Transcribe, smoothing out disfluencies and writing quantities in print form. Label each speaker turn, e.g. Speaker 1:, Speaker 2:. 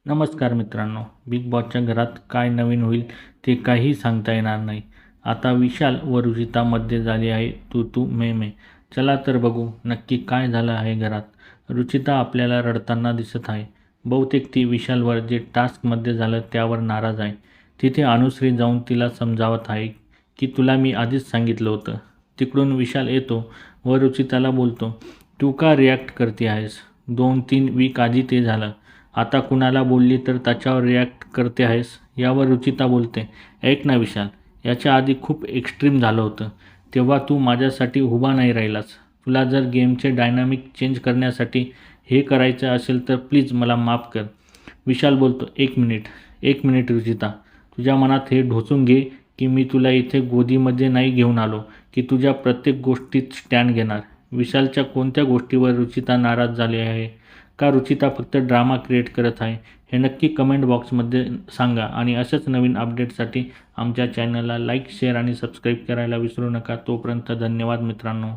Speaker 1: नमस्कार मित्रांनो, बिग बॉसच्या घरात काय नवीन होईल ते काही सांगता येणार नाही. आता विशाल व रुचितामध्ये झाली आहे तू तू मे मे. चला तर बघू नक्की काय झालं आहे घरात. रुचिता आपल्याला रडताना दिसत आहे. बहुतेक ती विशालवर जे टास्कमध्ये झालं त्यावर नाराज आहे. तिथे अनुश्री जाऊन तिला समजावत आहे की तुला मी आधीच सांगितलं होतं. तिकडून विशाल येतो व रुचिताला बोलतो, तू का रिॲक्ट करते आहेस? 2-3 वीक आधी ते झालं. आता कुणाला बोलली तर त्याच्यावर रिॲक्ट करते आहेस. यावर रुचिता बोलते, ऐक ना विशाल, याच्या आधी खूप एक्स्ट्रीम झालं होतं. तेव्हा तू माझ्यासाठी उभा नाही राहिलास. तुला जर गेमचे डायनामिक चेंज करण्यासाठी हे करायचं असेल तर प्लीज मला माफ कर. विशाल बोलतो, एक मिनिट रुचिता, तुझ्या मनात हे ढोसून घे की मी तुला इथे गोदीमध्ये नाही घेऊन आलो की तुझ्या प्रत्येक गोष्टीत स्टँड घेणार. विशालच्या कोणत्या गोष्टीवर रुचिता नाराज झाली आहे? का रुचिता फक्त ड्रामा क्रिएट करत आहे? हे नक्की कमेंट बॉक्समध्ये सांगा आणि अशाच नवीन अपडेटसाठी आमच्या चॅनलला लाईक, शेअर आणि सबस्क्राईब करायला विसरू नका. तोपर्यंत धन्यवाद मित्रांनो.